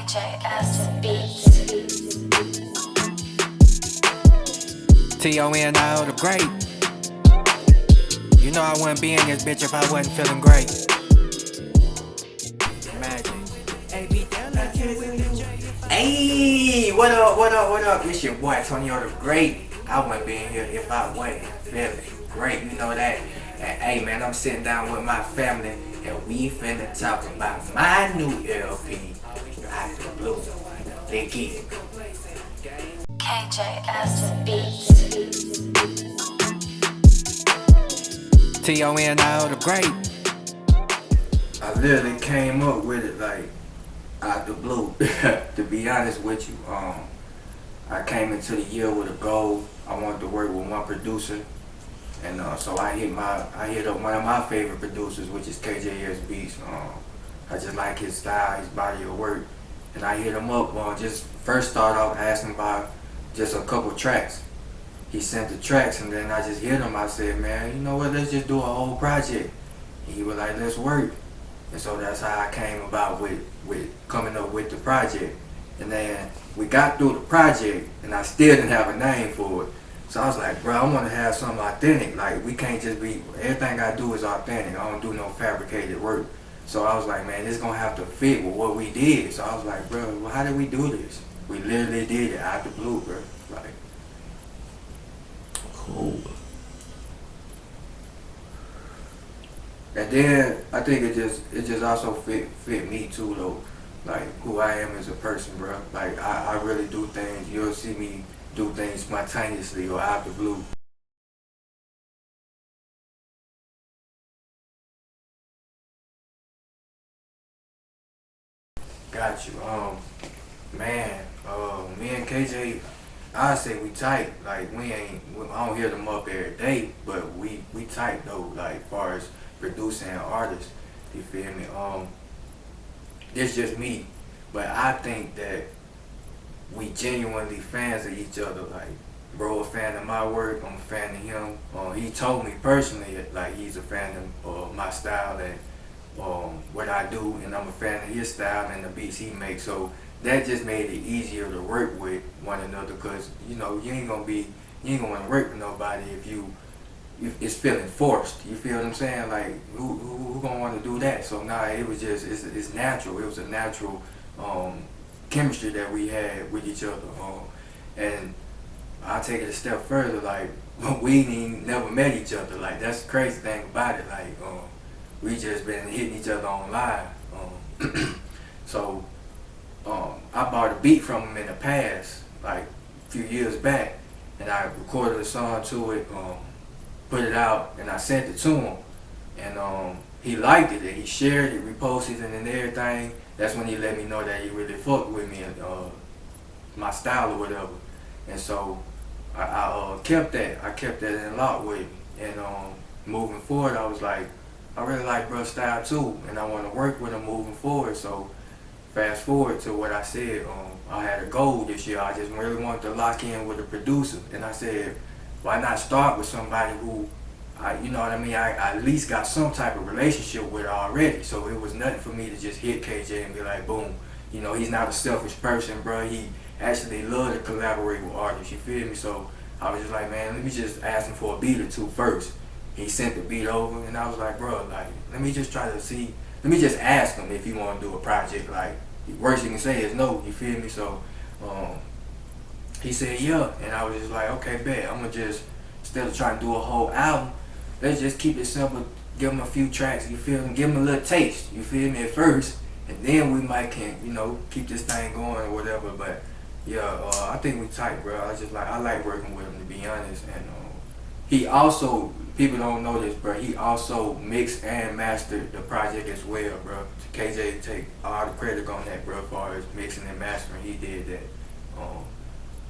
KJS Beats. Tonio Da Great. You know I wouldn't be in this bitch if I wasn't feeling great. Imagine. Hey, what up, what up, what up? It's your boy Tonio Da Great. I wouldn't be in here if I wasn't feeling great. You know that? And hey man, I'm sitting down with my family and we finna talk about my new LP, Out the Blue. They keep KJS Beats. Tonio Da Great. I literally came up with it like out the blue. To be honest with you, I came into the year with a goal. I wanted to work with one producer, and so I hit up one of my favorite producers, which is KJS Beats. I just like his style, his body of work, and I hit him up. Just first start off asking about just a couple tracks. He sent the tracks, and then I just hit him. I said, man, you know what? Let's just do a whole project. And he was like, let's work. And so that's how I came about with coming up with the project. And then we got through the project and I still didn't have a name for it. So I was like, bro, I want to have something authentic. Like, we can't just be, everything I do is authentic. I don't do no fabricated work. So I was like, man, this is going to have to fit with what we did. So I was like, bro, well, how did we do this? We literally did it out the blue, bro. Like, Cool. and then I think it just also fit me too though, like who I am as a person, bro. Like I really do things. You'll see me do things spontaneously or out the blue. Got you. Man, me and KJ, I say we tight. Like I don't hear them up every day, but we tight though. Like far as producing artists, you feel me? This just me, but I think that we genuinely fans of each other. Like, bro, a fan of my work, I'm a fan of him. He told me personally that, like, he's a fan of my style and what I do, and I'm a fan of his style and the beats he makes. So that just made it easier to work with one another, because you know you ain't gonna want to work with nobody if it's feeling forced. You feel what I'm saying? Like, who gonna want to do that? So nah, it was just it's natural. It was a natural chemistry that we had with each other. And I'll take it a step further. Like, we ain't never met each other. Like, that's the crazy thing about it. Like, we just been hitting each other online. So I bought a beat from him in the past, like a few years back, and I recorded a song to it, put it out, and I sent it to him. And he liked it, and he shared it, reposted it and everything. That's when he let me know that he really fucked with me and my style or whatever. And so I kept that. I kept that in lock with me. And moving forward, I was like, I really like bruh style too, and I want to work with him moving forward. So fast forward to what I said, I had a goal this year. I just really wanted to lock in with a producer, and I said, why not start with somebody who, you know what I mean, I at least got some type of relationship with already. So it was nothing for me to just hit KJ and be like, boom. You know, he's not a selfish person, bro. He actually loved to collaborate with artists, you feel me? So I was just like, man, let me just ask him for a beat or two first. He sent the beat over, and I was like, bro, like, let me just ask him if he want to do a project. Like, worst he can say is no, you feel me? So he said yeah, and I was just like, okay, bet. I'm gonna just, instead of trying to do a whole album, let's just keep it simple. Give him a few tracks, you feel me? Give him a little taste, you feel me, at first, and then we might you know, keep this thing going or whatever. But yeah, I think we tight, bro. I like working with him, to be honest. And he also, people don't know this, bro, he also mixed and mastered the project as well, bro. KJ take all the credit on that, bro, as far as mixing and mastering. He did that.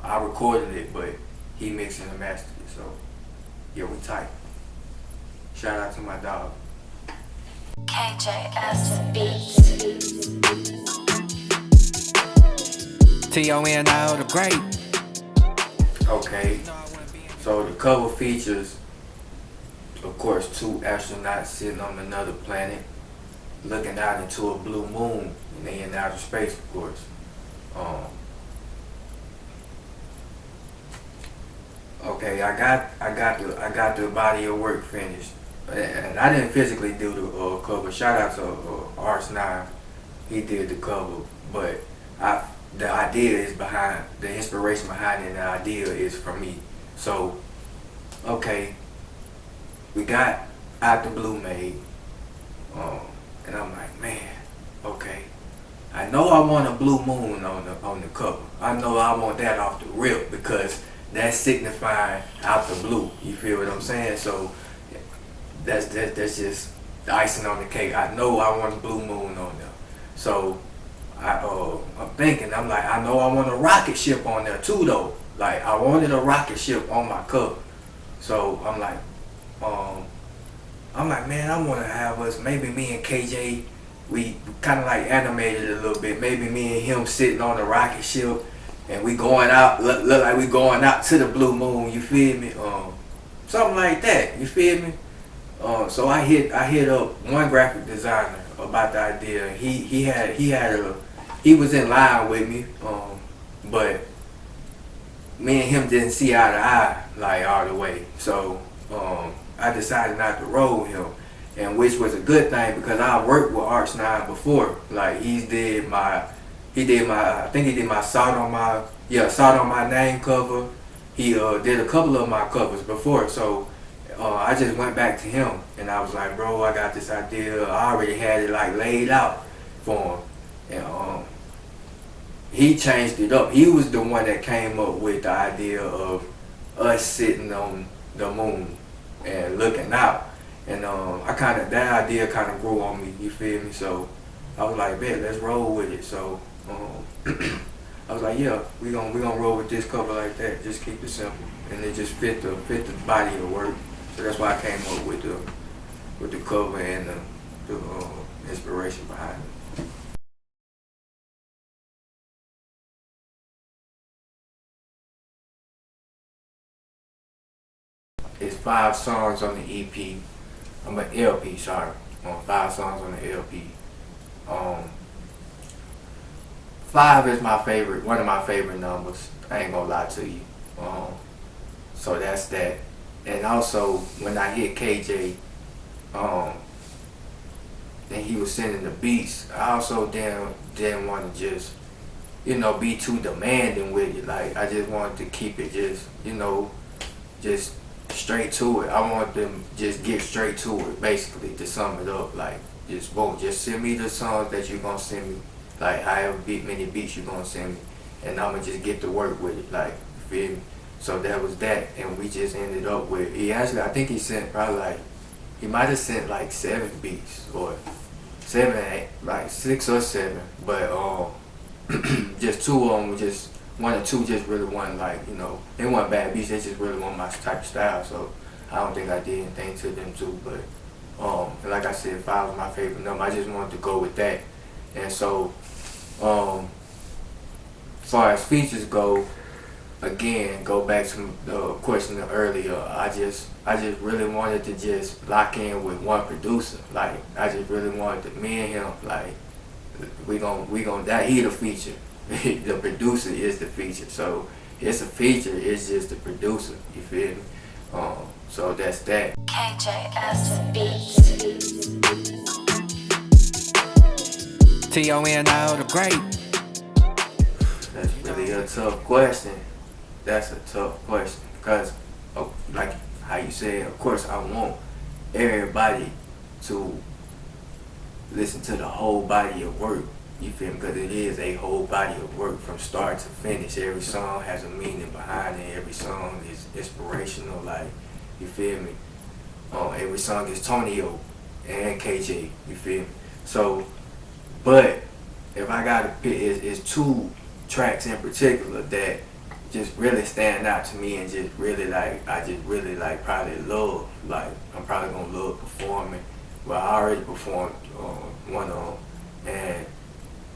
I recorded it, but he mixed and mastered it. So yeah, we tight. Shout out to my dog. KJS Beats. Tonio Da Great. Okay, so the cover features, of course, two astronauts sitting on another planet, looking out into a blue moon, and they in outer space, of course. Um, okay, I got the body of work finished, and I didn't physically do the cover. Shout out to Arts Nine, he did the cover, but I the idea is behind the inspiration behind it. And the idea is from me. So okay, we got Out the Blue made, and I'm like, man, okay. I know I want a blue moon on the cover. I know I want that off the rip because that's signifying out the blue. You feel what I'm saying? So that's just the icing on the cake. I know I want a blue moon on there. So I'm thinking, I'm like, I know I want a rocket ship on there too though. Like I wanted a rocket ship on my cover. So I'm like, man, I want to have us, maybe me and KJ, we kind of like animated a little bit. Maybe me and him sitting on the rocket ship, and we going out, look like we going out to the blue moon. You feel me? Something like that. You feel me? So I hit up one graphic designer about the idea. He was in line with me, but me and him didn't see eye to eye like all the way. So I decided not to roll with him, and which was a good thing because I worked with Arts 9 before. Like I think he did my Salt on My Name cover. He did a couple of my covers before, so I just went back to him and I was like, bro, I got this idea. I already had it like laid out for him, and he changed it up. He was the one that came up with the idea of us sitting on the moon and looking out. And that idea kind of grew on me. You feel me? So I was like, bet, let's roll with it. So I was like, yeah, we gonna roll with this cover like that. Just keep it simple, and it just fit the body of the work. So that's why I came up with the cover and the inspiration behind it. It's 5 songs on the EP. I'm an LP, sorry. 5 songs on the LP. 5 is my favorite, one of my favorite numbers. I ain't gonna lie to you. So that's that. And also when I hit KJ, and he was sending the beats, I also didn't want to just, be too demanding with it. Like I just wanted to keep it just straight to it. I want them just get straight to it, basically, to sum it up. Like just boom, just send me the songs that you're gonna send me, like however many beats you're gonna send me, and I'ma just get to work with it. Like, you feel me? So that was that, and we just ended up with. I think he sent probably he might have sent like 7 beats or 7, 8, like 6 or 7, but just 2 of them, just 1 or 2 just really wasn't they weren't bad beats. They just really weren't my type of style. So I don't think I did anything to them too. But and like I said, 5 was my favorite number. I just wanted to go with that. And so as far as features go, again, go back to the question earlier. I just really wanted to just lock in with one producer. Like I just really wanted to, me and him, like we gon' that he the feature. The producer is the feature. So it's a feature, it's just the producer. You feel me? So that's that. KJS Beats. Tonio Da Great. That's really a tough question. That's a tough question because, like how you said, of course I want everybody to listen to the whole body of work. You feel me? Because it is a whole body of work from start to finish. Every song has a meaning behind it. Every song is inspirational. Like, you feel me? Every song is Tonio and KJ. You feel me? So, but if I gotta pick, it's 2 tracks in particular that just really stand out to me and just really I just really probably love. Like I'm probably gonna love performing. Well, I already performed one of them, and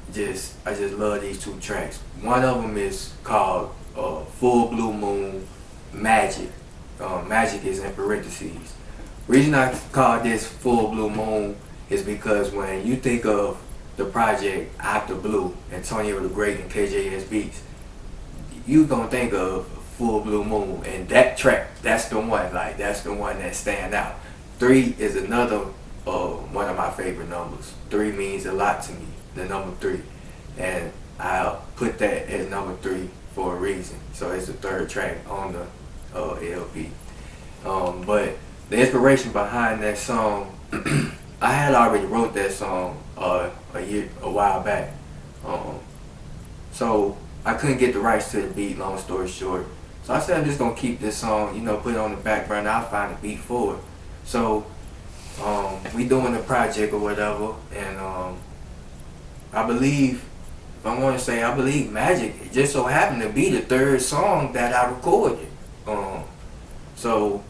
I just love these 2 tracks. One of them is called Full Blue Moon Magic. Magic is in parentheses. Reason I call this Full Blue Moon is because when you think of the project Out the Blue and Tonio Da Great and KJS Beats, you gonna think of Full Blue Moon, and that track, that's the one, like that's the one that stand out. 3 is another one of my favorite numbers. 3 means a lot to me, the number 3, and I'll put that as number 3 for a reason. So it's the 3rd track on the LP. But the inspiration behind that song, I had already wrote that song a while back. So I couldn't get the rights to the beat, long story short. So I said I'm just gonna keep this song, put it on the back burner. I'll find a beat for it. So we doing the project or whatever, and I believe, if I want to say, I believe Magic, it just so happened to be the 3rd song that I recorded. So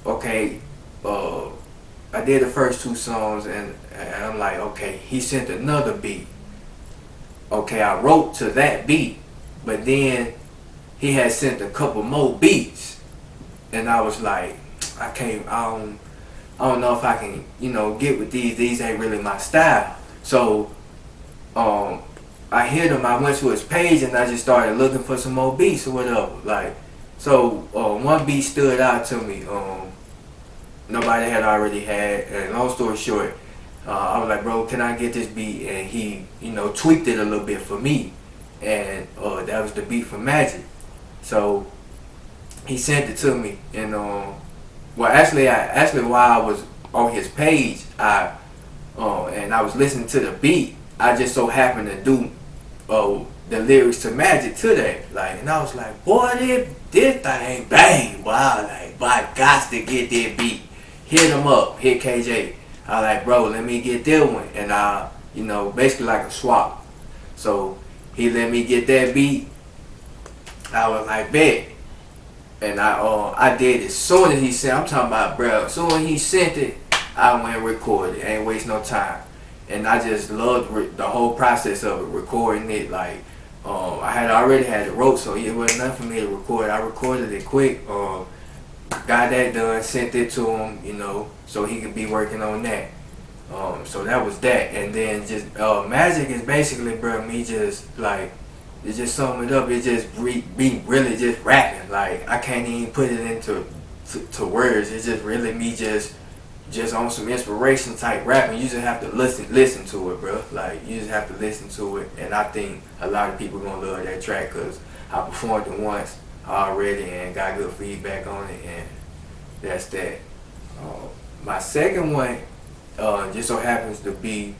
okay, I did the first 2 songs, and I'm like, okay, he sent another beat. Okay, I wrote to that beat, but then he had sent a couple more beats, and I was like, I don't know if I can, get with these. These ain't really my style. So I hit him. I went to his page and I just started looking for some more beats or whatever. Like, so one beat stood out to me. Nobody had already had. And long story short, I was like, bro, can I get this beat? And he, tweaked it a little bit for me, and that was the beat for Magic. So he sent it to me, and well, actually, while I was on his page, and I was listening to the beat, I just so happened to do the lyrics to Magic to that, like, and I was like, boy, this thing bang, boy, I got to get that beat. Hit him up, hit KJ. I was like, bro, let me get that one, and basically like a swap. So he let me get that beat. I was like, bet. And I did it. As soon as he sent, I'm talking about, bro, as soon as he sent it, I went and recorded. Ain't waste no time. And I just loved the whole process of it, recording it. Like, I had already had it wrote, so it wasn't nothing for me to record. I recorded it quick, got that done, sent it to him, so he could be working on that. So that was that. And then just Magic is basically, bro, me just like, it just sum it up. It just be really just rapping. Like, I can't even put it into to words. It's just really me just on some inspiration type rapping. You just have to listen to it, bro. Like, you just have to listen to it. And I think a lot of people gonna love that track because I performed it once already and got good feedback on it, and that's that. My second one just so happens to be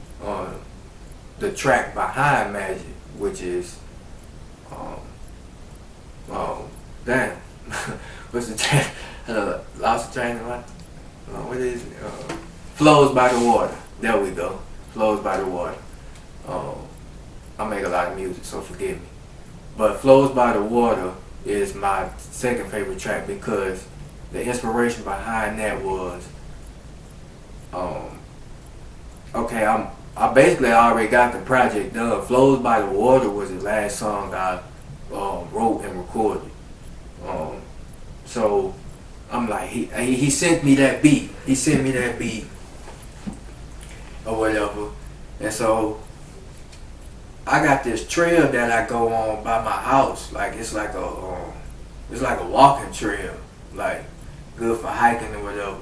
the track behind Magic, which is damn, what's the track? Lost the train of what? What is it? Flows by the Water. There we go. Flows by the Water. I make a lot of music, so forgive me. But Flows by the Water is my second favorite track because the inspiration behind that was, okay, I basically already got the project done. Flows by the Water was the last song I wrote and recorded. So I'm like, he sent me that beat. He sent me that beat or whatever. And so I got this trail that I go on by my house. Like, it's like a walking trail, like good for hiking or whatever.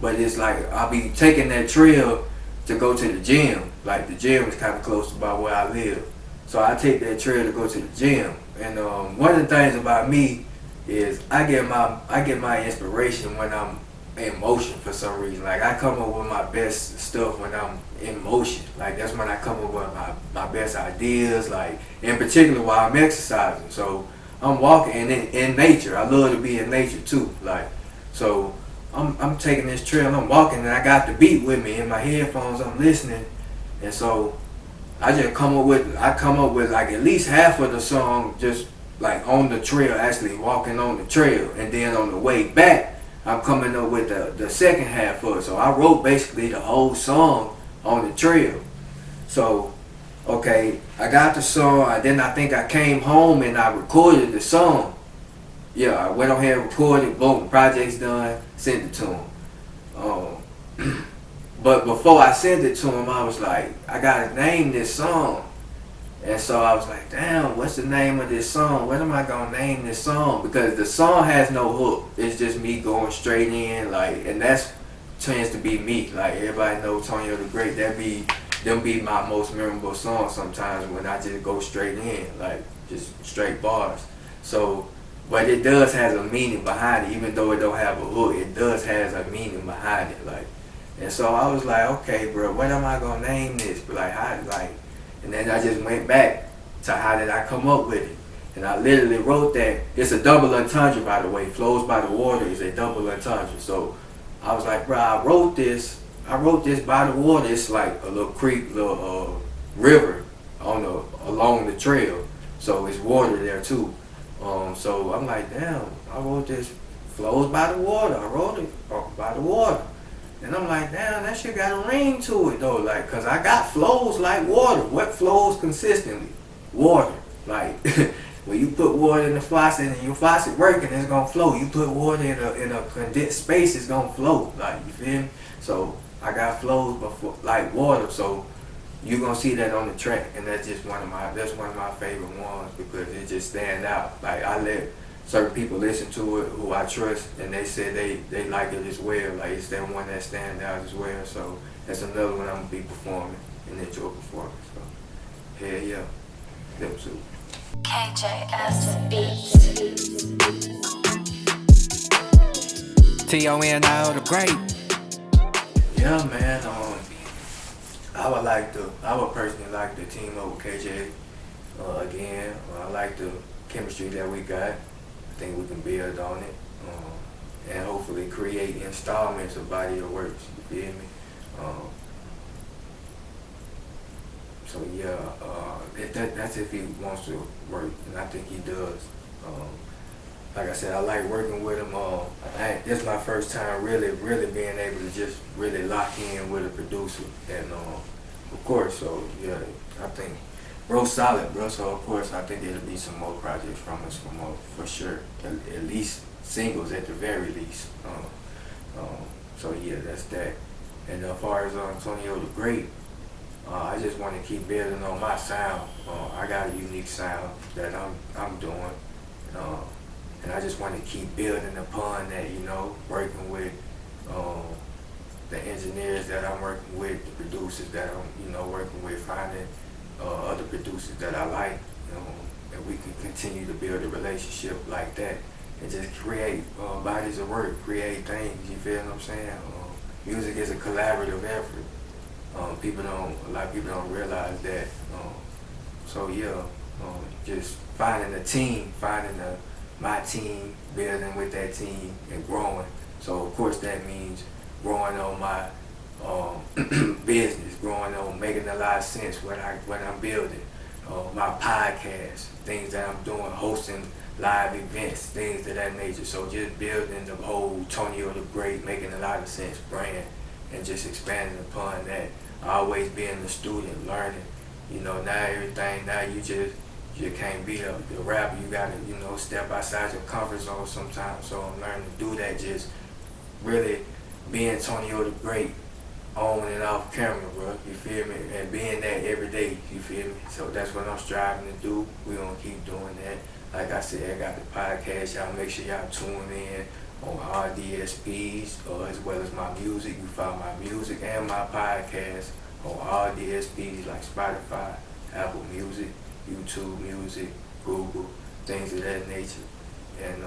But it's like I'll be taking that trail to go to the gym. Like, the gym is kind of close to by where I live, so I take that trail to go to the gym. And one of the things about me is I get my inspiration when I'm in motion for some reason. Like, I come up with my best stuff when I'm in motion. Like, that's when I come up with my best ideas. Like, in particular while I'm exercising. So I'm walking in nature. I love to be in nature too. Like, so I'm taking this trail, I'm walking, and I got the beat with me in my headphones. I'm listening, and so I come up with like at least half of the song just like on the trail, actually walking on the trail, and then on the way back, I'm coming up with the second half of it. So I wrote basically the whole song on the trail. So, okay, I got the song, and then I think I came home and I recorded the song. Yeah, I went on here and recorded, boom, project's done, sent it to him. But before I sent it to him, I was like, I gotta name this song. And so I was like, damn, what's the name of this song? What am I gonna name this song? Because the song has no hook. It's just me going straight in, like, and that's tends to be me. Like everybody knows Tonio Da Great. Them be my most memorable songs sometimes when I just go straight in, like just straight bars. So, but it does has a meaning behind it, even though it don't have a hook. It does has a meaning behind it, like. And so I was like, okay, bro, what am I gonna name this? But like, how, like. And then I just went back to how did I come up with it. And I literally wrote that. It's a double entendre, by the way. Flows by the water is a double entendre. So I was like, bro, I wrote this by the water. It's like a little creek, little river along the trail. So it's water there too. So I'm like, damn, I wrote this flows by the water. I wrote it by the water. And I'm like, damn, that shit got a ring to it though, like, cause I got flows like water. What flows consistently? Water. Like, when you put water in the faucet and your faucet working, it's gonna flow. You put water in a condensed space, it's gonna flow. Like, you feel me? So I got flows before, like water. So you gonna see that on the track, and that's one of my favorite ones because it just stand out. Like I let certain people listen to it who I trust, and they said they like it as well. Like it's that one that stands out as well. So that's another one I'm gonna be performing and enjoy performing. So hell yeah, them two. KJS Beats. Tonio Da Great. Yeah, man. I would personally like to team up with KJ again. I like the chemistry that we got. I think we can build on it, and hopefully create installments of body of works. You feel me? So yeah, that's if he wants to work, and I think he does. Like I said, I like working with him. This is my first time really being able to just really lock in with a producer, and of course, so yeah, I think bro's solid, bro. So of course, I think there'll be some more projects from us, for sure. At least singles, at the very least. So yeah, that's that. And as far as Tonio Da Great, I just want to keep building on my sound. I got a unique sound that I'm doing, and I just want to keep building upon that. You know, working with the engineers that I'm working with, the producers that I'm working with, finding other producers that I like, and we can continue to build a relationship like that and just create bodies of work, create things. You feel what I'm saying? Music is a collaborative effort. A lot of people don't realize that. So yeah, just finding a team, my team, building with that team and growing. So of course that means growing on my business, growing on making a lot of sense what I'm building. My podcast, things that I'm doing, hosting live events, things of that nature. So just building the whole Tonio Da Great, making a lot of sense brand, and just expanding upon that. Always being a student, learning. Now you can't be a rapper. You gotta, step outside your comfort zone sometimes. So I'm learning to do that. Just really being Tonio Da Great on and off camera, bro. You feel me? And being that every day. You feel me? So that's what I'm striving to do. We're gonna keep doing that. Like I said, I got the podcast. Y'all make sure y'all tune in on all DSPs, as well as my music. You find my music and my podcast on all DSPs like Spotify, Apple Music, YouTube Music, Google, things of that nature. And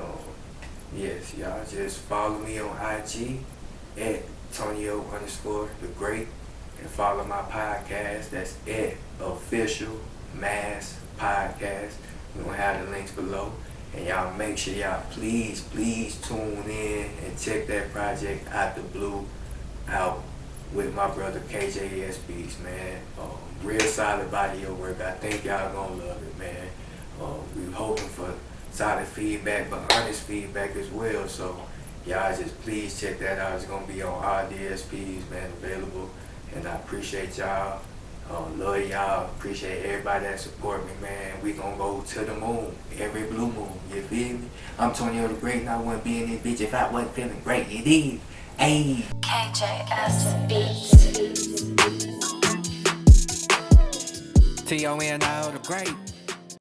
yes, y'all just follow me on IG at Tonio_Da Great, and follow my podcast. That's at Official Mass Podcast. We're gonna have the links below. And y'all make sure y'all please tune in and check that project Out the Blue out with my brother KJS Beats, man. Real solid body of work. I think y'all gonna love it, man. We hoping for solid feedback, but honest feedback as well. So y'all just please check that out. It's gonna be on all DSPs, man, available. And I appreciate y'all. Love y'all. Appreciate everybody that support me, man. We gonna go to the moon every blue moon. You feel me? I'm Tonio Da Great, and I wouldn't be in this bitch if I wasn't feeling great. You dig? Ayy. KJS Beats. Tonio Da Great.